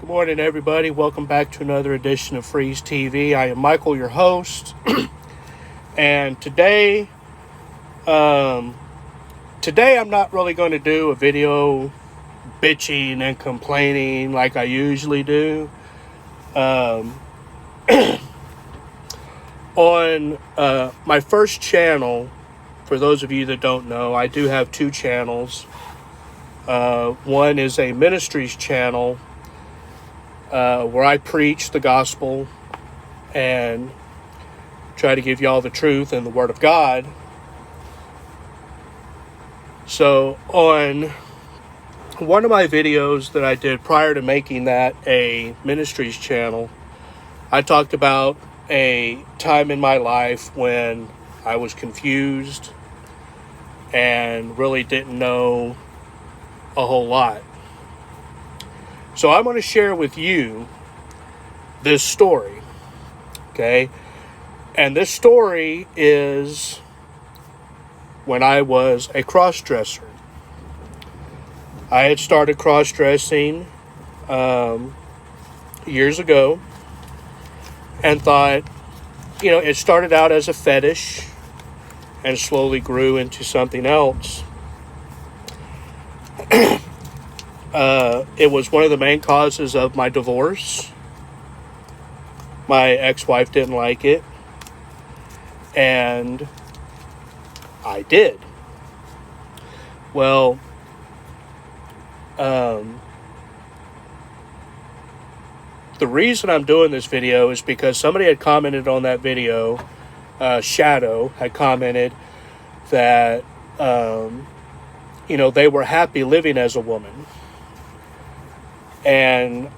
Good morning, everybody. Welcome back to another edition of Freeze TV. I am Michael, your host, and today I'm not really going to do a video bitching and complaining like I usually do. On my first channel, for those of you that don't know, I do have two channels. One is a ministries channel where I preach the gospel and try to give y'all the truth and the word of God. So on one of my videos that I did prior to making that a ministries channel, I talked about a time in my life when I was confused and really didn't know a whole lot. So I'm going to share with you this story, okay? And this story is when I was a cross-dresser. I had started cross-dressing years ago and thought, it started out as a fetish and slowly grew into something else. It was one of the main causes of my divorce. My ex-wife didn't like it, and I did. Well, the reason I'm doing this video is because somebody had commented on that video. Shadow had commented that, they were happy living as a woman. And,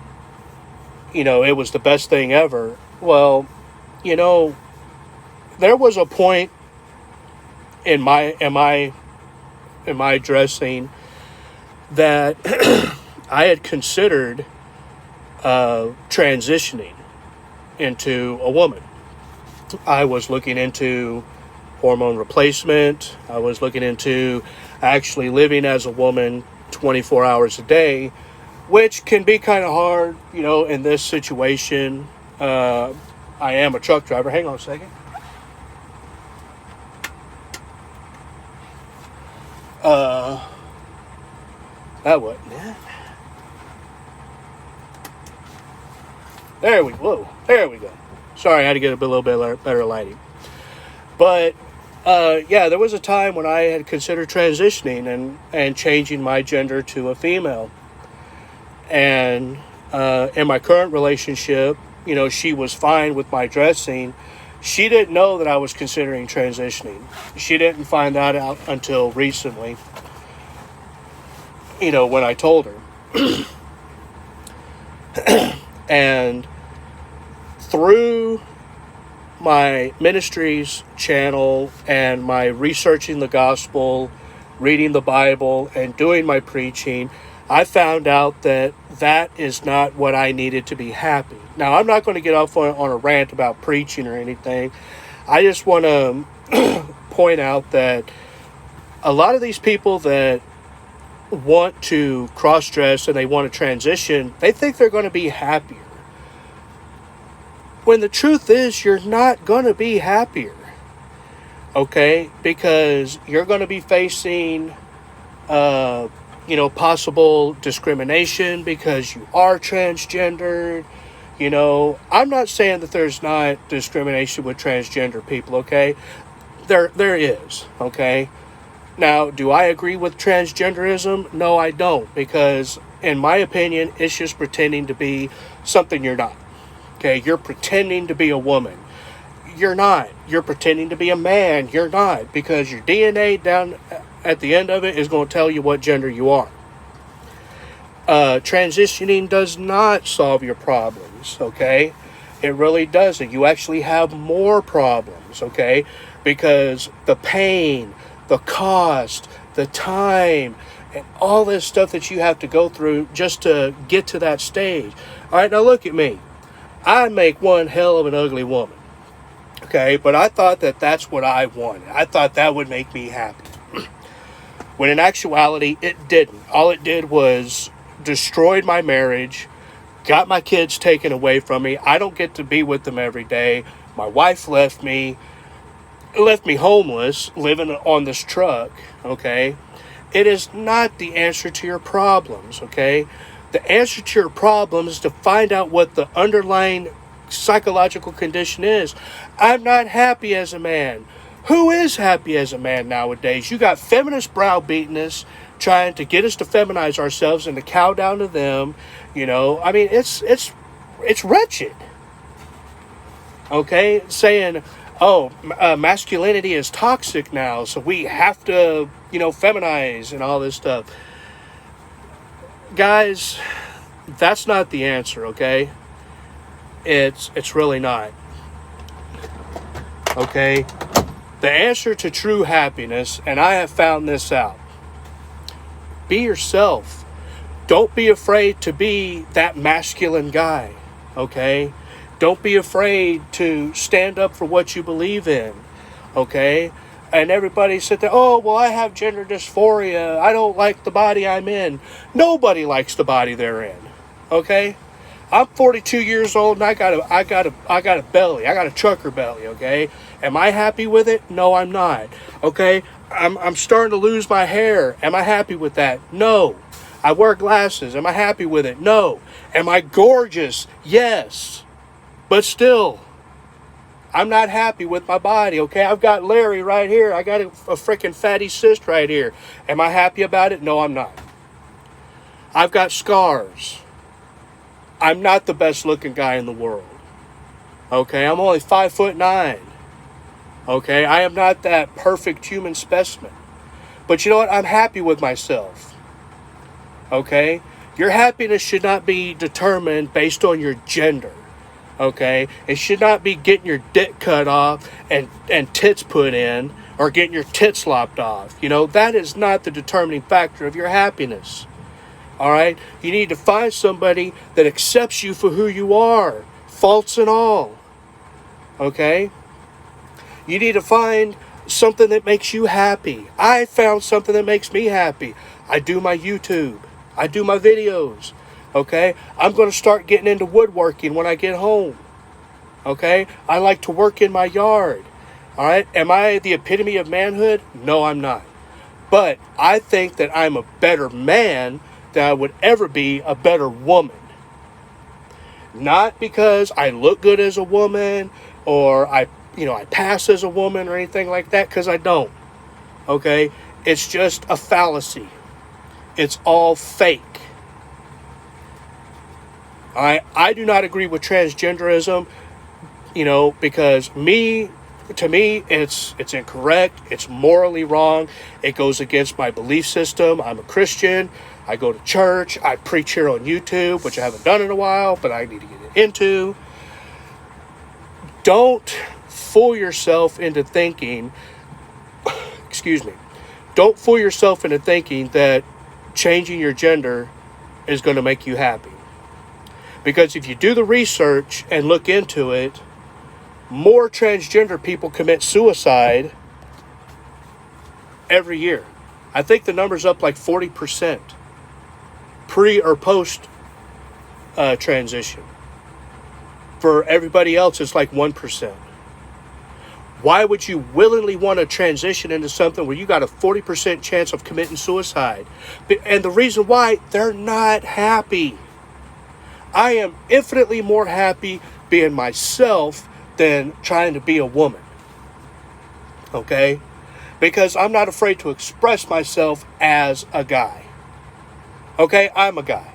it was the best thing ever. Well, there was a point in my dressing that I had considered transitioning into a woman. I was looking into hormone replacement. I was looking into actually living as a woman 24 hours a day, which can be kind of hard, in this situation. I am a truck driver. Hang on a second. That wasn't it. There we go. Sorry, I had to get a little bit better lighting. But, there was a time when I had considered transitioning and changing my gender to a female. And in my current relationship, she was fine with my dressing. She didn't know that I was considering transitioning. She didn't find that out until recently, when I told her. And through my ministries channel and my researching the gospel, reading the Bible, and doing my preaching, I found out that is not what I needed to be happy. Now, I'm not going to get off on a rant about preaching or anything. I just want to point out that a lot of these people that want to cross-dress and they want to transition, they think they're going to be happier. When the truth is, you're not going to be happier. Okay? Because you're going to be facing possible discrimination because you are transgendered. I'm not saying that there's not discrimination with transgender people, okay? There is, okay? Now, do I agree with transgenderism? No, I don't, because in my opinion, it's just pretending to be something you're not. Okay, you're pretending to be a woman. You're not. You're pretending to be a man. You're not, because your DNA down at the end of it is going to tell you what gender you are. Transitioning does not solve your problems, okay? It really doesn't. You actually have more problems, okay? Because the pain, the cost, the time, and all this stuff that you have to go through just to get to that stage. All right, now look at me. I make one hell of an ugly woman, okay? But I thought that that's what I wanted. I thought that would make me happy. When in actuality, it didn't. All it did was destroyed my marriage, got my kids taken away from me. I don't get to be with them every day. My wife left me homeless, living on this truck, okay? It is not the answer to your problems, okay? The answer to your problems is to find out what the underlying psychological condition is. I'm not happy as a man. Who is happy as a man nowadays? You got feminist browbeating trying to get us to feminize ourselves and to cow down to them. You know, I mean, it's wretched. Okay, saying, oh, masculinity is toxic now, so we have to, feminize and all this stuff. Guys, that's not the answer, okay? It's really not. Okay? The answer to true happiness, and I have found this out, be yourself. Don't be afraid to be that masculine guy, okay? Don't be afraid to stand up for what you believe in, okay? And everybody said that, oh, well, I have gender dysphoria. I don't like the body I'm in. Nobody likes the body they're in, okay? I'm 42 years old and I got a belly. I got a trucker belly, okay? Am I happy with it? No, I'm not, okay? I'm starting to lose my hair. Am I happy with that? No. I wear glasses. Am I happy with it? No. Am I gorgeous? Yes. But still, I'm not happy with my body, okay? I've got Larry right here. I got a freaking fatty cyst right here. Am I happy about it? No, I'm not. I've got scars. I'm not the best looking guy in the world. Okay, I'm only 5'9". Okay, I am not that perfect human specimen. But you know what? I'm happy with myself. Okay? Your happiness should not be determined based on your gender. Okay? It should not be getting your dick cut off and tits put in, or getting your tits lopped off. That is not the determining factor of your happiness. All right? You need to find somebody that accepts you for who you are, faults and all. Okay? You need to find something that makes you happy. I found something that makes me happy. I do my YouTube. I do my videos. Okay? I'm going to start getting into woodworking when I get home. Okay? I like to work in my yard. All right? Am I the epitome of manhood? No, I'm not. But I think that I'm a better man than I would ever be a better woman. Not because I look good as a woman or I pass as a woman or anything like that, because I don't. Okay? It's just a fallacy. It's all fake. I do not agree with transgenderism, because to me, it's incorrect. It's morally wrong. It goes against my belief system. I'm a Christian. I go to church. I preach here on YouTube, which I haven't done in a while, but I need to get into. Don't fool yourself into thinking, don't fool yourself into thinking that changing your gender is going to make you happy. Because if you do the research and look into it, more transgender people commit suicide every year. I think the number's up like 40%. Pre or post transition. For everybody else, it's like 1%. Why would you willingly want to transition into something where you got a 40% chance of committing suicide? And the reason why, they're not happy. I am infinitely more happy being myself than trying to be a woman. Okay? Because I'm not afraid to express myself as a guy. Okay? I'm a guy.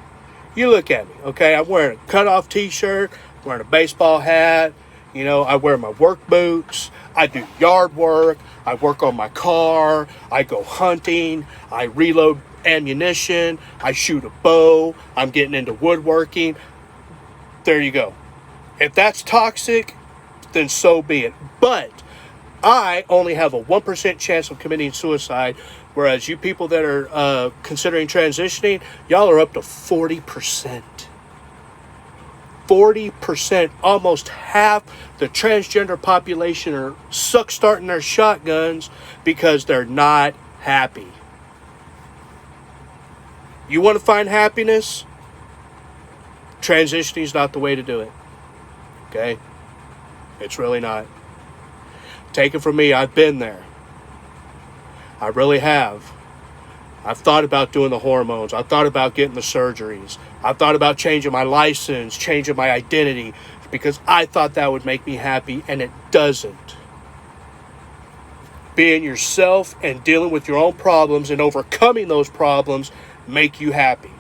You look at me. Okay? I'm wearing a cutoff t-shirt, wearing a baseball hat. I wear my work boots. I do yard work. I work on my car. I go hunting. I reload ammunition. I shoot a bow. I'm getting into woodworking. There you go. If that's toxic, then so be it. But I only have a 1% chance of committing suicide, whereas you people that are considering transitioning, y'all are up to 40%. 40%, almost half the transgender population are starting their shotguns because they're not happy. You want to find happiness? Transitioning is not the way to do it. Okay? It's really not. Take it from me, I've been there. I really have. I've thought about doing the hormones. I've thought about getting the surgeries. I've thought about changing my license, changing my identity, because I thought that would make me happy, and it doesn't. Being yourself and dealing with your own problems and overcoming those problems make you happy.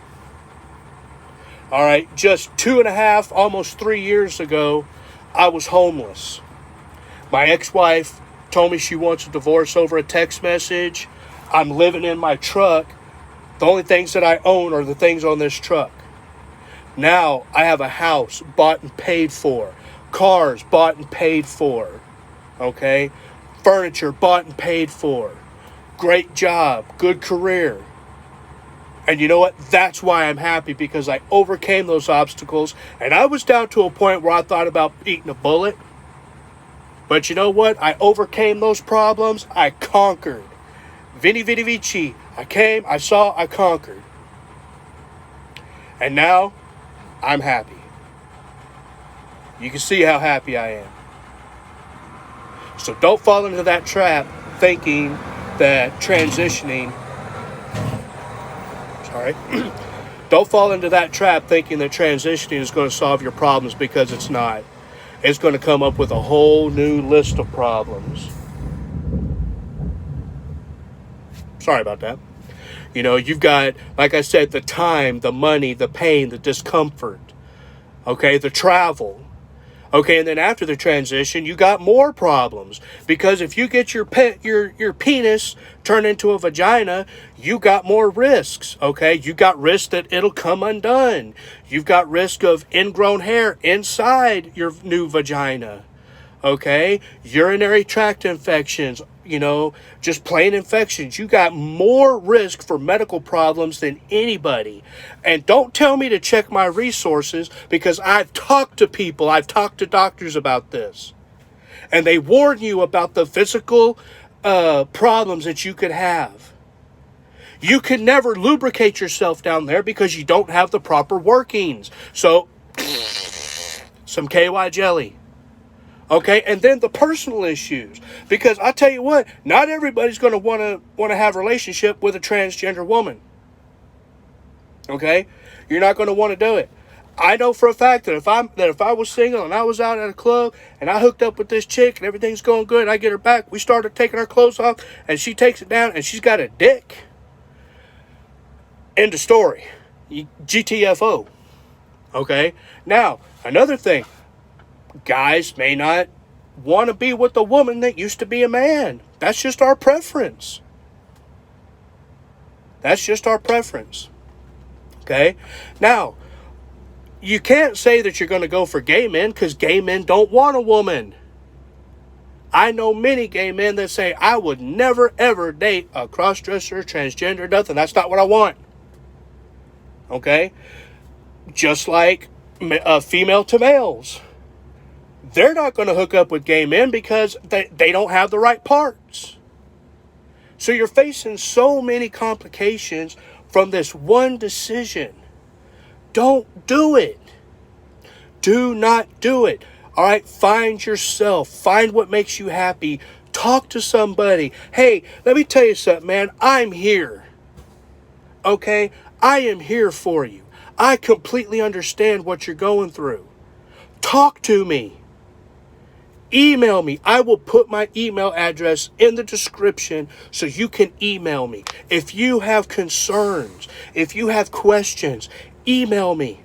All right, just 2.5, almost 3 years ago, I was homeless. My ex-wife told me she wants a divorce over a text message. I'm living in my truck. The only things that I own are the things on this truck. Now I have a house bought and paid for. Cars bought and paid for. Okay? Furniture bought and paid for. Great job. Good career. And you know what? That's why I'm happy, because I overcame those obstacles. And I was down to a point where I thought about eating a bullet. But you know what? I overcame those problems. I conquered. Veni Vidi Vici. I came, I saw, I conquered. And now, I'm happy. You can see how happy I am. So don't fall into that trap thinking that transitioning... Sorry. Don't fall into that trap thinking that transitioning is going to solve your problems, because it's not. It's going to come up with a whole new list of problems. Sorry about that. You know, you've got, like I said, the time, the money, the pain, the discomfort. Okay, the travel. Okay, and then after the transition, you got more problems. Because if you get your penis turned into a vagina, you got more risks. Okay, you got risk that it'll come undone. You've got risk of ingrown hair inside your new vagina. Okay, urinary tract infections, you know, just plain infections. You got more risk for medical problems than anybody. And don't tell me to check my resources, because I've talked to people, I've talked to doctors about this. And they warn you about the physical problems that you could have. You can never lubricate yourself down there because you don't have the proper workings. So, some KY jelly. Okay, and then the personal issues, because I tell you what, not everybody's going to want to have a relationship with a transgender woman. Okay, you're not going to want to do it. I know for a fact that if I was single and I was out at a club and I hooked up with this chick and everything's going good, and I get her back, we started taking our clothes off and she takes it down and she's got a dick. End of story. GTFO. Okay, now another thing. Guys may not want to be with a woman that used to be a man. That's just our preference. That's just our preference. Okay? Now, you can't say that you're going to go for gay men, because gay men don't want a woman. I know many gay men that say, I would never ever date a cross-dresser, transgender, nothing. That's not what I want. Okay? Just like female to males. They're not going to hook up with gay men because they don't have the right parts. So you're facing so many complications from this one decision. Don't do it. Do not do it. All right, find yourself. Find what makes you happy. Talk to somebody. Hey, let me tell you something, man. I'm here. Okay? I am here for you. I completely understand what you're going through. Talk to me. Email me. I will put my email address in the description so you can email me. If you have concerns, if you have questions, email me.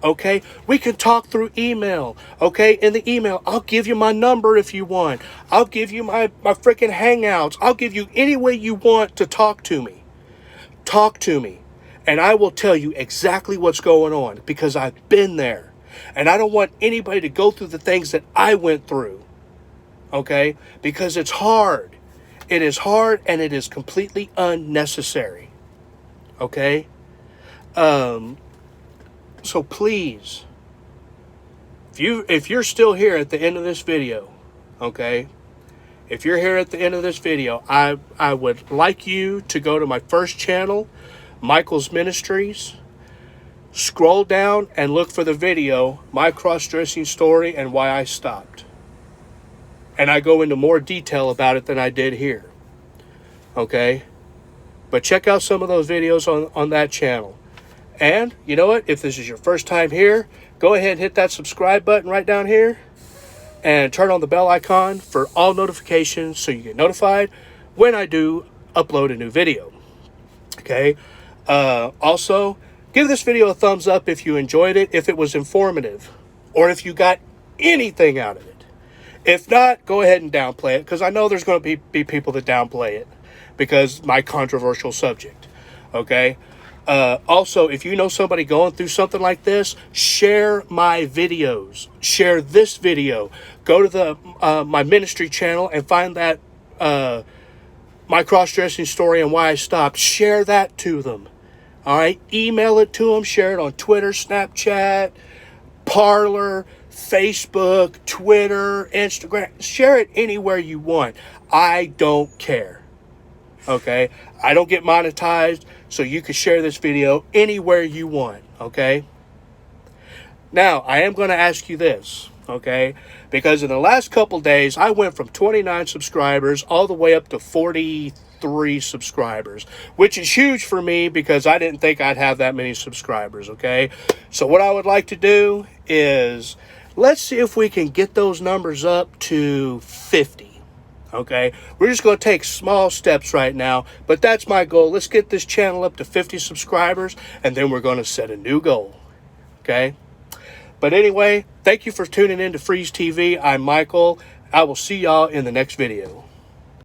Okay? We can talk through email. Okay? In the email, I'll give you my number if you want. I'll give you my freaking Hangouts. I'll give you any way you want to talk to me. Talk to me. And I will tell you exactly what's going on, because I've been there. And I don't want anybody to go through the things that I went through. Okay? Because it's hard. It is hard, and it is completely unnecessary. Okay? So please, if you're still here at the end of this video, okay? If you're here at the end of this video, I would like you to go to my first channel, Michael's Ministries. scroll down and look for the video, my cross-dressing story and why I stopped. And I go into more detail about it than I did here. Okay? But check out some of those videos on that channel. And you know what? If this is your first time here, go ahead and hit that subscribe button right down here and turn on the bell icon for all notifications so you get notified when I do upload a new video. Okay? Also, give this video a thumbs up if you enjoyed it, if it was informative, or if you got anything out of it. If not, go ahead and downplay it, because I know there's going to be people that downplay it because my controversial subject. Okay? Also, if you know somebody going through something like this, share my videos. Share this video. Go to the my ministry channel and find that my cross-dressing story and why I stopped. Share that to them. All right? Email it to them. Share it on Twitter, Snapchat, Parler, Facebook, Twitter, Instagram. Share it anywhere you want. I don't care. Okay? I don't get monetized, so you can share this video anywhere you want. Okay? Now, I am going to ask you this. Okay? Because in the last couple days, I went from 29 subscribers all the way up to 43 subscribers, which is huge for me because I didn't think I'd have that many subscribers. Okay? So what I would like to do is, let's see if we can get those numbers up to 50. Okay, we're just going to take small steps right now, but that's my goal. Let's get this channel up to 50 subscribers, and then we're going to set a new goal. Okay, but anyway, thank you for tuning in to Freeze TV. I'm Michael. I will see y'all in the next video.